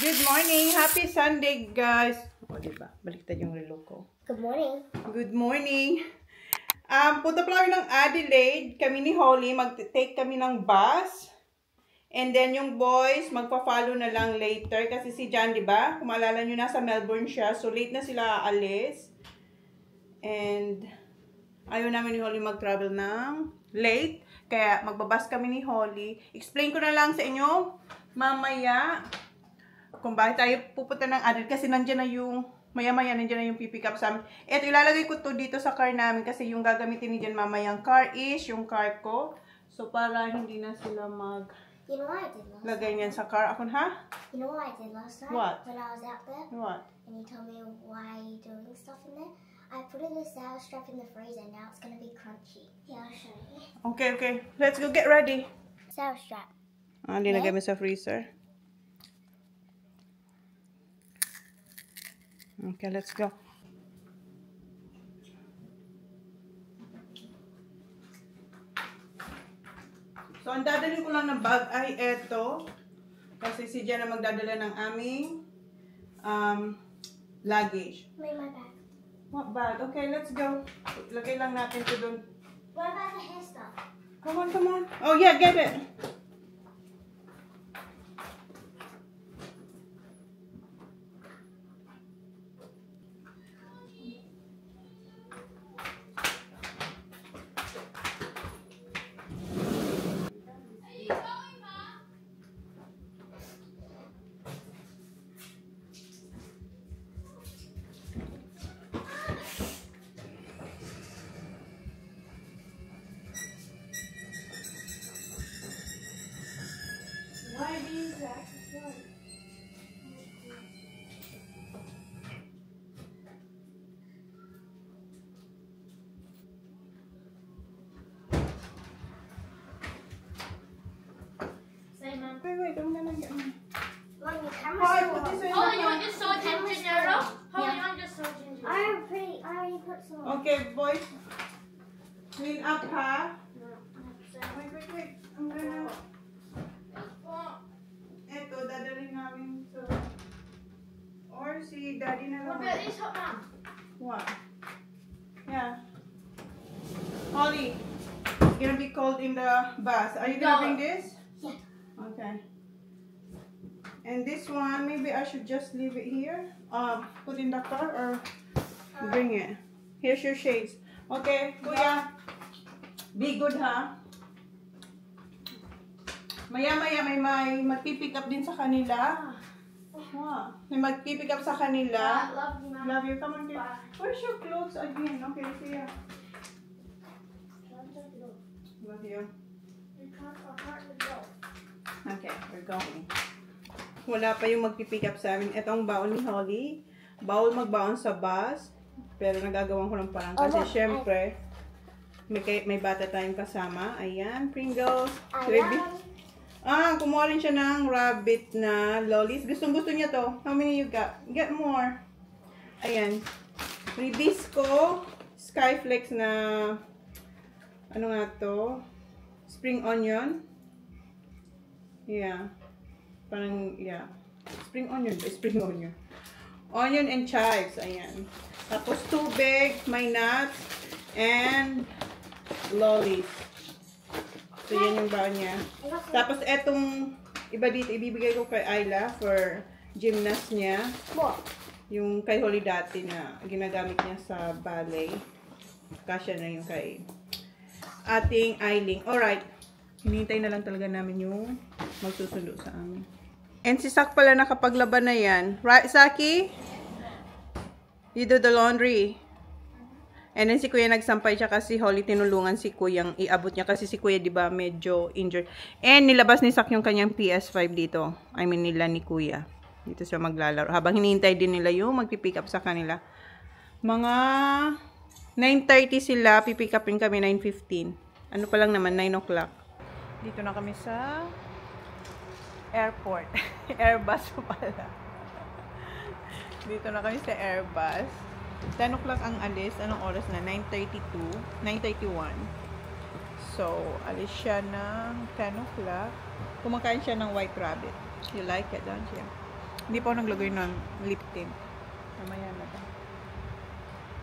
Good morning! Happy Sunday, guys! O, diba? Baliktad yung relo ko. Good morning. Good morning! Punta pala kami ng Adelaide. Kami ni Holly, mag-take kami ng bus. And then yung boys, magpa-follow na lang later. Kasi si Jan, diba? Kung maalala nyo, nasa Melbourne siya. So, late na sila aalis. And, ayaw namin ni Holly mag-travel ng late. Kaya, magbabas kami ni Holly. Explain ko na lang sa inyo mamaya kung bakit tayo pupunta ng Adelaide. Kasi nandiyan na yung, maya-maya nandiyan na yung pipick up sa amin. Eto, ilalagay ko to dito sa car namin. Kasi yung gagamitin ni Jan mamayang car is yung car ko. So, para hindi na sila You know what I did last lagay night? niyan sa car. Ako, ha? You know what I did last night? What? When I was out there? What? And you told me why you doing stuff in there? I put in a sour strap in the freezer. Now it's going to be crunchy. Yeah, I'll show you. Okay, okay. Let's go get ready. Sour strap. Linagay mo sa freezer. Okay, let's go. So, ang dadalhin ko lang ng bag ay eto. Kasi si Jen ang magdadala ng aming luggage. Make my bag. What bag? Okay, let's go. Lagay lang natin ito dun. What about the hair stuff? Come on, come on. Oh, yeah, get it. Why do you that? Say, Mum. Wait, I'm gonna get mine. Mom, your Oh, camera's I still put this on. in Oh, the you want your salt and Camera's ginger still ale? on. Oh, Yeah. you want your salt and ginger I ale? already put some. Okay, boys. Clean up, ha? Wait. I'm gonna... Eto, dadalhin namin to. Or si Daddy na What lang. about these hot mom? What? Yeah. Holly, it's gonna be cold in the bus. Are you gonna No. bring this? Yeah. Okay. And this one, maybe I should just leave it here. Put in the car or bring it. Here's your shades. Okay, Kuya. Be good, ha? Maya-maya may magpipick up din sa kanila. Wow. May magpipick up sa kanila. Love you, mom. Love you. Come on, kid. Where's your clothes again? Okay, see ya. Love you. Okay, we're going. Wala pa yung magpipick up sa amin. Ito ang baon ni Holly. Bawal magbaon sa bus. Pero nagagawan ko ng parang kasi syempre may bata tayong kasama. Ayan, Pringles. Baby. Kumuha rin siya ng rabbit na lollies. Gustong-gusto niya to. How many you got? Get more. Ayan. Ribisco. Skyflex na ano nga to? Spring onion. Yeah. Parang, yeah. Spring onion. Spring onion. Onion and chives. Ayan. Tapos tubig, may nuts, and lollies. So, yan yung baon niya. Tapos, etong iba dito, ibibigay ko kay Ayla for gymnast niya. What? Yung kay Holly dati na ginagamit niya sa ballet. Kasya na yung kay ating Ailing. Alright. Hinihintay na lang talaga namin yung magsusundo sa amin. And si Sak pala nakapaglaban na yan. Right, Saki? You do the laundry. And then si Kuya nagsampay siya kasi Holly tinulungan si Kuyang iabot niya kasi si Kuya 'di ba medyo injured. And nilabas ni Sak yung kanyang PS5 dito. I mean nila ni Kuya. Dito siya maglalaro. Habang hinihintay din nila yung magpipick up sa kanila. Mga 9:30 sila, pipick upin kami 9:15. Ano pa lang naman 9 o'clock. Dito na kami sa airport. Airbus pala. Dito na kami sa Airbus. 10 o'clock ang alis. Anong oras na? 9:32. 9:31. So, alis siya ng 10 o'clock. Kumakain siya ng white rabbit. You like it, don't you? Hindi pa ako naglagay ng lip tint. Mamaya na ba.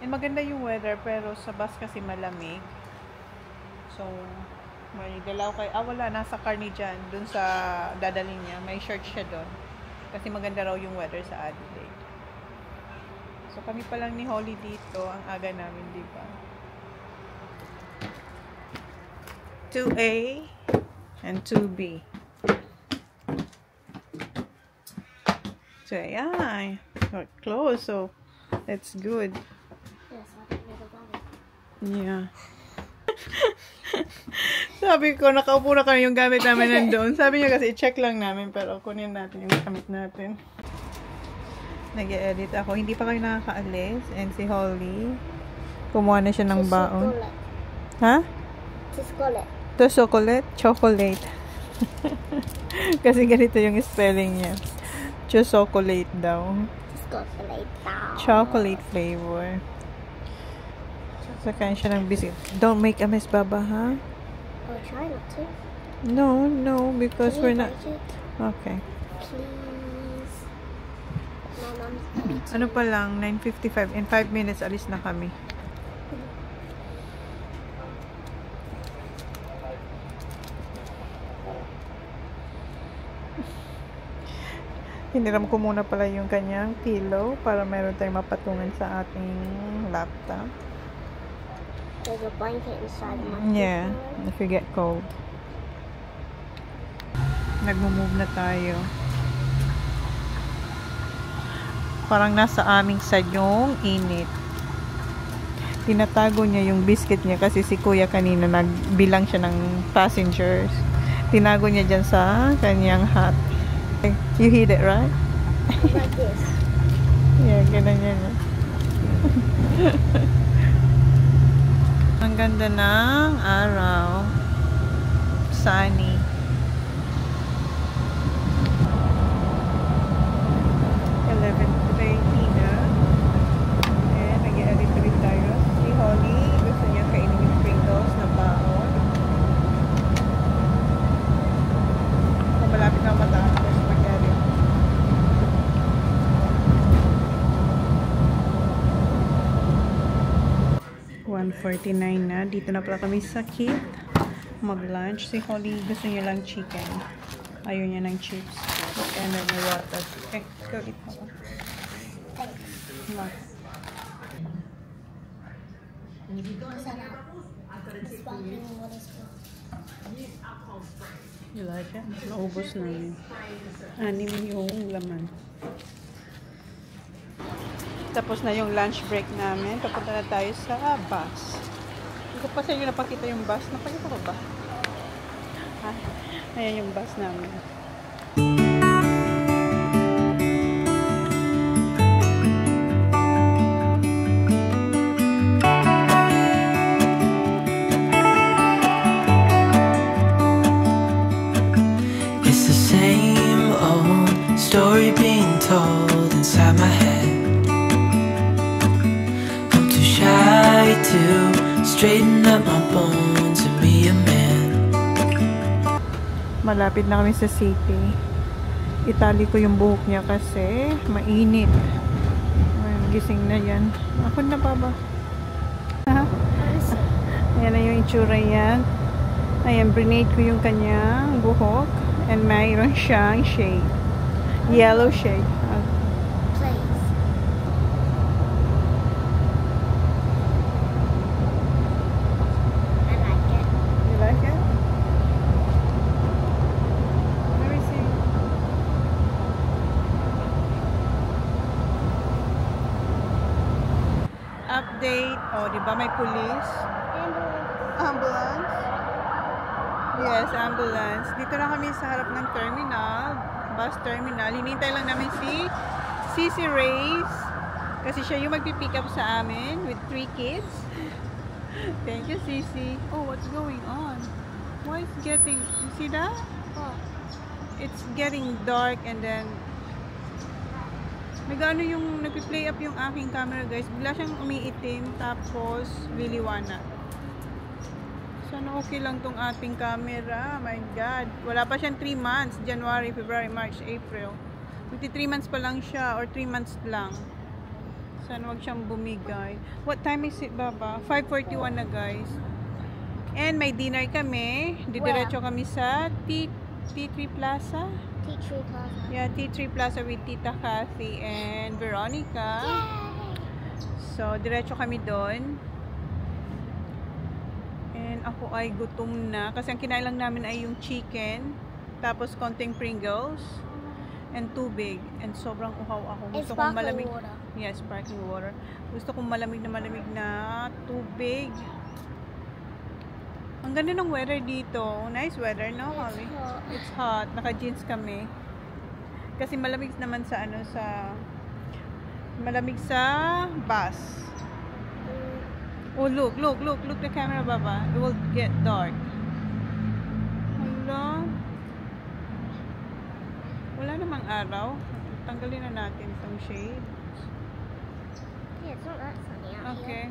And maganda yung weather, pero sa bus kasi malamig. So, may dalaw kay, wala, nasa car ni Jan, dun sa dadalhin niya. May shirt siya dun. Kasi maganda raw yung weather sa Adelaide. So, kami pa lang ni Holly dito. Ang aga namin, di ba? 2A and 2B. So, yeah, we're close, so that's good. Yes, I think there's a bunny. Yeah. Sabi ko, nakaupo na kami yung gamit namin nandoon. Sabi niya kasi, check lang namin, pero kunin natin yung gamit natin. Nag-edit ako. Hindi pa kayo nakakaalis. And si Holly, kumuha na siya ng baon. Ha? To chocolate? Chocolate. Kasi ganito yung spelling niya. Chocolate daw. Chocolate flavor. Sakain siya ng biscuit. Don't make a mess, Baba, ha? I'll try not to. No, because Can we're you not... bite it? Okay. Please. My mom's Ano pa lang, 9:55. In 5 minutes, alis na kami. Hiniram ko muna pala yung kanyang pillow para meron tayong mapatungan sa ating laptop. There's a blanket inside my Yeah, if you get cold. Nagmo-move na tayo. Parang nasa aming side yung init. Tinatago niya yung biscuit niya kasi si kuya kanina nagbilang siya ng passengers. Tinago niya dyan sa kanyang hat. You hit it, right? like this. Yeah, ganun yan. Ang ganda ng araw. Sunny. Nag-edit ulit tayo. Si Holly, gusto niya kainin yung Pringles na baon. Malapit na matapos mag-edit. 1:49 na. Dito na pala kami sa Kit. Mag-lunch. Si Holly gusto niya lang chicken. Ayaw niya ng chips. And then may water. Go eat mo. Thanks. You like it? Naubos namin. 6 yung laman. Tapos na yung lunch break namin. Papunta na tayo sa bus. Hindi ko pa sa inyo napakita yung bus. Napakita ko ba? Ayan yung bus namin. Story being told inside my head. I'm too shy to straighten up my bones and be a man. Malapit na kami sa city. Itali ko yung buhok niya kasi mainit. Gising na yan. Ako na pa ba? Ayan na yung itsura yan. Ayan, brinade ko yung kanyang buhok. And mayroon siyang shade. Yellow shade. Please. I like it. You like it? Let me see. Update. Oh, di ba may police? Ambulance. Yes, ambulance. Dito na kami sa harap ng terminal. Bus terminal. Hinintay lang namin si Cici Reyes. Kasi siya yung magpipick up sa amin with 3 kids. Thank you, Cici. Oh, what's going on? Why is getting... You see that? Oh. It's getting dark and then... Nagano yung... Nagpi-play up yung aking camera, guys. Bigla siyang umiitim. Tapos, liliwanag. Sana okay lang tong ating camera. My God. Wala pa siyang 3 months. January, February, March, April. 3 months pa lang siya or 3 months lang. Sana wag siyang bumigay. What time is it, Baba? 5:41 na, guys. And may dinner kami. Didiretso kami sa T3 Plaza. T3 Plaza. Yeah, T3 Plaza with Tita Kathy and Veronica. Yay! So, diretso kami doon. And ako ay gutom na. Kasi ang kinain lang namin ay yung chicken. Tapos konting Pringles. And tubig. And sobrang uhaw ako. Gusto kong malamig. Water. Yeah, sparkling water. Gusto kong malamig na tubig. Ang ganda ng weather dito. Nice weather, no, Holly? It's hot. Naka-jeans kami. Kasi malamig naman sa malamig sa bus. Oh, look the camera, Baba. It will get dark. Hala. Wala namang araw. Tanggalin na natin itong shade. Yeah, it's not that sunny out Okay.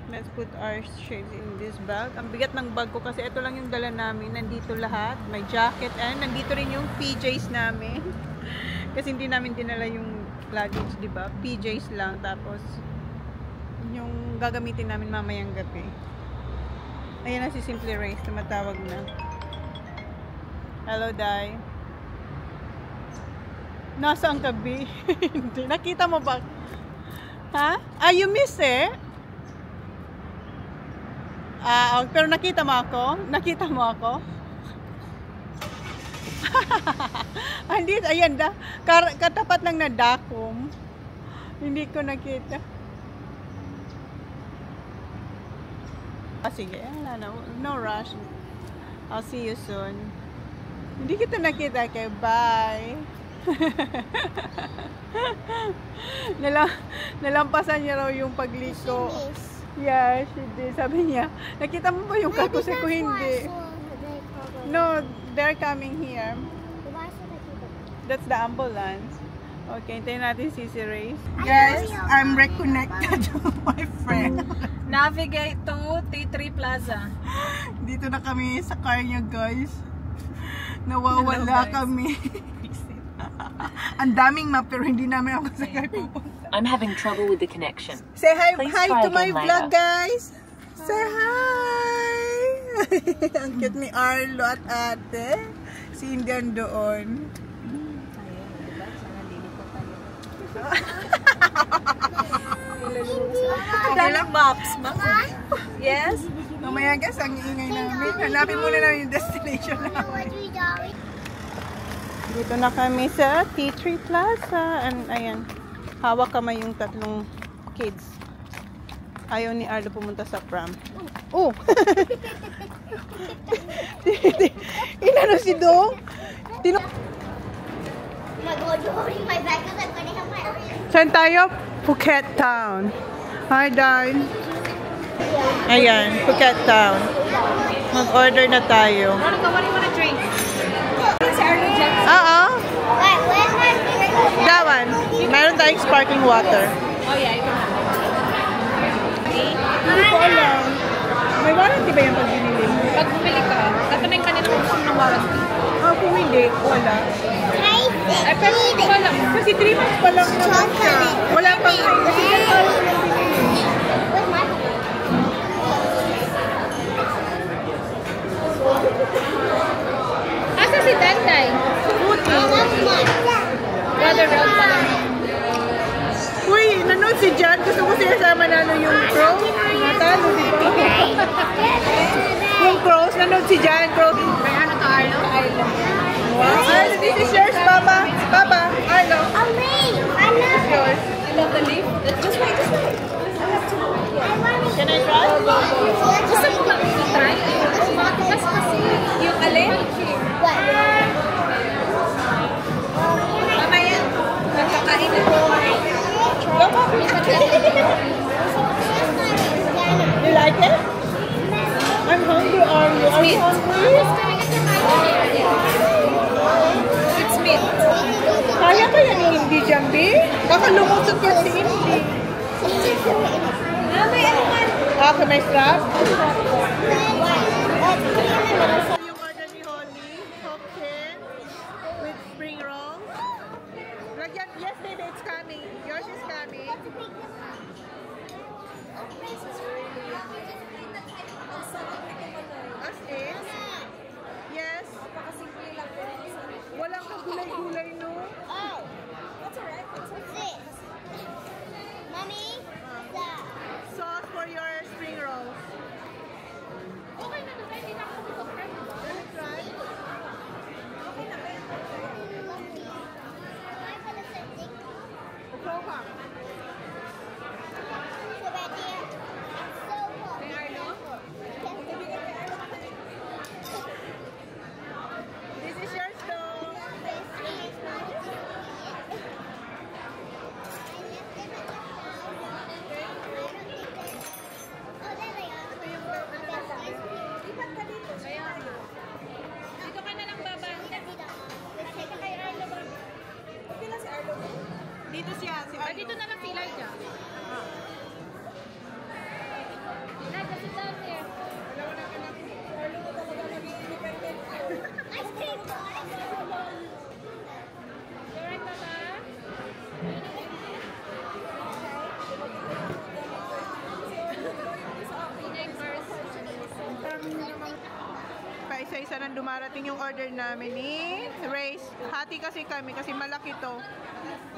Let's put our shades in this bag. Ang bigat ng bag ko kasi ito lang yung dala namin. Nandito lahat. May jacket and nandito rin yung PJs namin. Kasi hindi namin dinala yung luggage, di ba? PJs lang. Tapos yung gagamitin namin mamayang gabi. Ayan na si Simply Race. Tumatawag na. Hello, Day. Nasaan ka, B? Hindi. Nakita mo ba? Ha? Ah, you miss it? Ah, pero nakita mo ako? Nakita mo ako? Hindi, ayan da. Katapat lang na dakom. Hindi ko nakita. Ah, sige. No rush. I'll see you soon. Hindi kita nakita kay bye. Nalampasan niya raw yung pagliko. Yeah, she did. Sabi niya, nakita mo ba yung kakuse ko? Hindi. No, they're coming here. That's the ambulance. Okay, hintayin natin si Race. Guys, I'm reconnected to my friend. Navigate to T3 Plaza. Dito na kami sa car niya, guys. Nawawala kami. Ang daming map pero hindi namin ako sa car pupunta. I'm having trouble with the connection. Say hi, Please hi try to my again vlog, later. guys. Say hi. Ang cute ni Arlo at ate. Si Indian doon. Dalang maps, Yes? Mamaya guys, ang iingay namin. Hanapin muna namin yung destination namin. Dito na kami sa T3 Plaza. And ayan, hawak kamay yung tatlong kids. Ayaw ni Arlo pumunta sa prom. Oh! Inano si Dong? Saan tayo? Phuket Town. Hi, Dad. Ayan, Phuket Town. Mag-order na tayo. Monica, what do you want to drink? Oo. That one. Meron tayong sparkling water. Oh yeah, you can have it. Hindi ko alam. May warranty ba yung pag binili mo? Pag bumili ka, tatanay ka nito kung ng warranty. Kung hindi, wala. Ay, pero hindi ko alam. Kasi 3 months pa lang naman siya. Wala pang kayo. Kasi ganun lang yung binili. Asa si Danday? Brother Rod pa lang. Uy, nanood si Jan. Gusto ko siya sama nalo yung crow. Natalo, di ba? Yung crows, nanood si Jan. Crow. May ano ka, Arlo? Wow. Arlo, this is yours, Papa. Papa, Arlo. Yours. I love the leaf. Just wait. Can I try? Gusto mo bang i-try? Mas kasi yung alin? Mamaya, magkakain ako. You like it? I'm hungry, Arlo. Are you hungry? It's meat. Kaya kaya ni Indy, Jambi? Baka lumusot ko si Indy. Okay, may strap? Yung order ni Holly, Hopkins with spring rolls. may gulay, no? Oh. That's alright. What's this? Mommy? That. Sauce for your spring rolls. Okay na doon, hindi na ako mag-friend. Let me try. Okay na, pero Lovely. Can I put a something? Go ka. So bad, dear. It's so hot. Kay Arlo? This is yours, though. This is my Dito ka na lang baba. Okay na si Arlo. Dito siya, si Arlo. Dito na lang si Elijah. Elijah, sit down here. Arlo mo talaga maging independent. Ice cream! You alright, Papa? Paisa-isa nang dumarating yung order namin ni Race. Hati kasi kami kasi malaki to.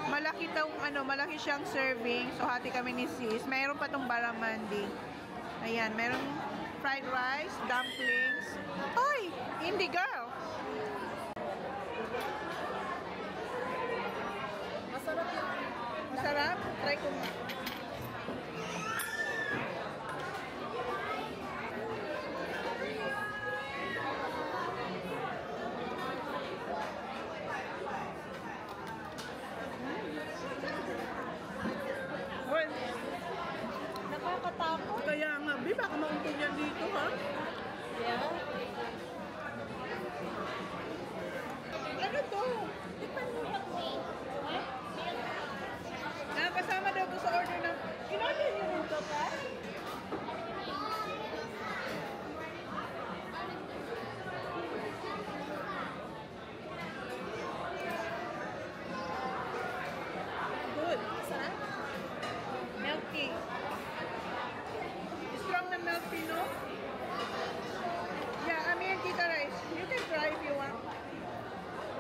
Malaki tong malaki siyang serving. So hati kami ni Sis. Mayroon pa tong baramandi. Ayan, mayroon fried rice, dumplings. Hoy, indie girl. Masarap yun. Masarap? Try ko nga. Well, nakakatakot. Kaya nga, Bi, baka mauntog yan dito, ha? Yeah. Ano to? Tikman mo. Kasama daw to sa order ng... In-order niyo rin to, pa? Good. Sarap? Milky. Strong na milky, no? Yeah, I mean, Tita Rice. You can try if you want.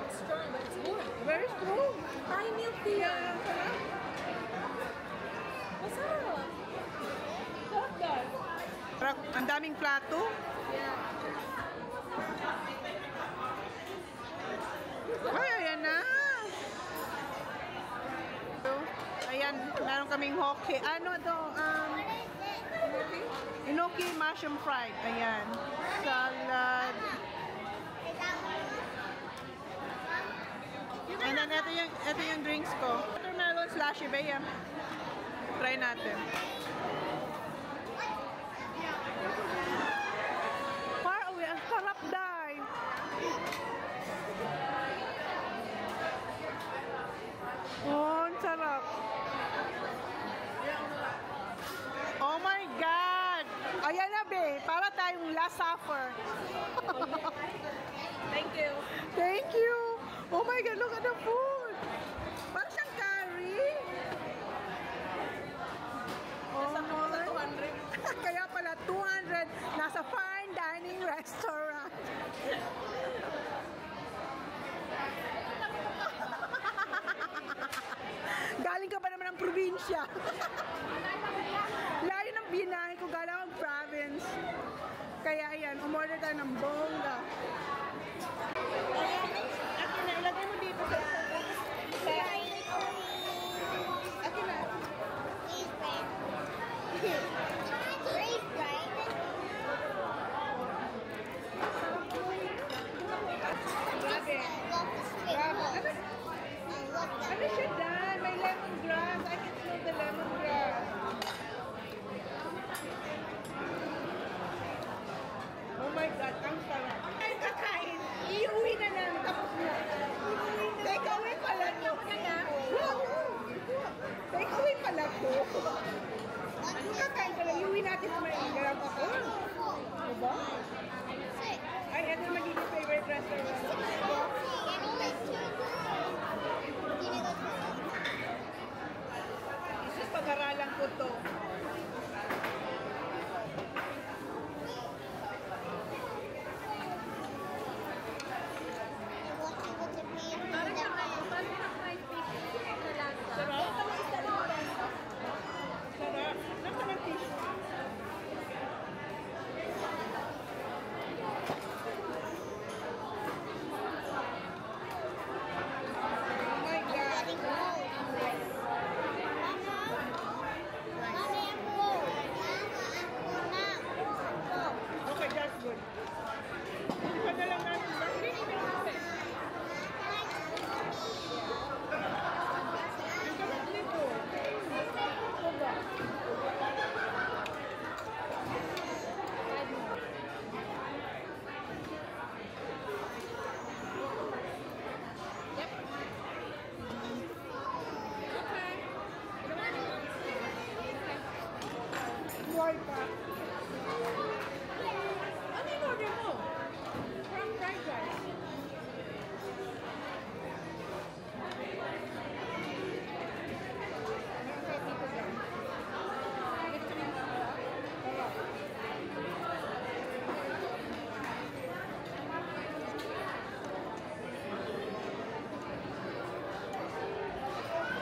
It's strong, but it's good. Very strong. High milky. Yeah, sarap. Masarap. Sarap guys. Sarap. Ang daming plato. Yeah. Ay, ayan na. So, ayan, meron kaming hoke. Ano to? Enoki mushroom fried. Ayan. Salad. And then, ito yung drinks ko. Watermelon slushy ba yan? Try natin. Far away. Ang sarap, Day. Oh, ang sarap. Oh my God! Ayan na, be. Para tayong last supper. Thank you. Thank you. Oh my God, look at the food. Parang siyang curry. Oh my. 200. Kaya pala 200. Nasa fine dining restaurant. Galing ka pa naman ng probinsya. Layo ng binahe ko, galing ng province. Kaya ayan, umorder tayo ng bongga. Ayan, akin na, ilagay mo dito sa... Akin na. Grabe. Grabe. Ano siya, Dan? May lemongrass. I can smell the lemongrass. Oh my God, ang sarap. Ay, kakain. Iuwi na namin. Tapos na. Take away pala to. Take away pala to. Kakain pala. Iuwi natin naman yung garap ako. Diba? Ay, ito magiging favorite restaurant.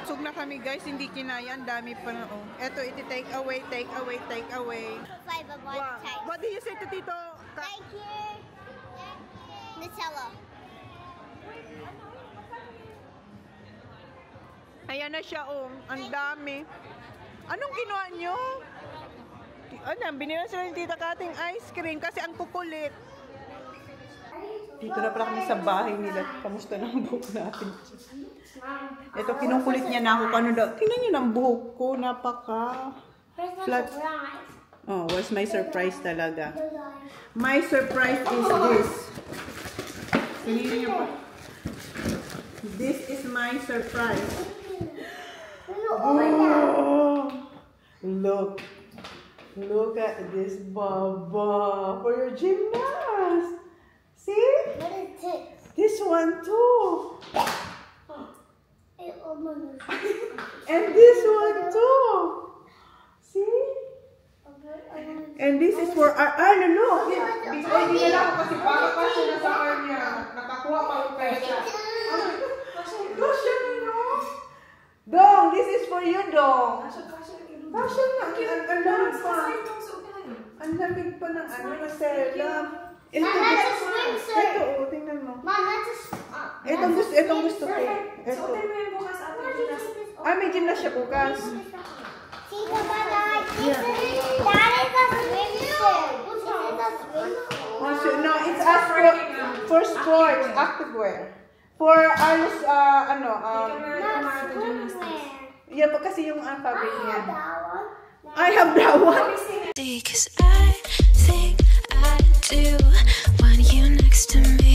Sug na kami guys, hindi kinaya. Ang dami pa na. Oh. Eto, iti-take away, take away, take away. Flavor one Wow. taste. What do you say to Tito? Thank you. Nutella. Ayan na siya, oh. Ang dami. Anong ginawa nyo? Ano, binilan sila ni Tita Kating ice cream kasi ang kukulit. Dito na pala kami sa bahay nila. Kamusta na ang buhok natin? Ito, kinukulit niya na ako. Ano daw? Tingnan niyo ng buhok ko. Napaka flat. Oh, what's my surprise talaga? My surprise is this. Tingnan niyo pa. This is my surprise. Oh, look at this, Baba, for your gymnast. See? What is this? This one too. It almost. And this one too. See? And this is for our, ano, look. Before hindi lang ako kasi baka pa siya na sa kanya. Nakakuha pa yung kaya siya. Kasya nyo. Dong, this is for you, Dong. Kasya na. Ang lamig pa. Ang lamig pa ng ano na sela. Mom, that's a swimsuit. Ito, oh, tingnan mo. Mom, that's a. Itong gusto ko. Ito. Ah, may gymnast siya bukas. See, Mama, that is a swimsuit. This is a swimsuit. Oh, so, no, it's us for sports, activewear. For us, ano, Not swimwear. yan pa kasi yung fabric niya. That one. I have that one. Cause I think I do want you next to me.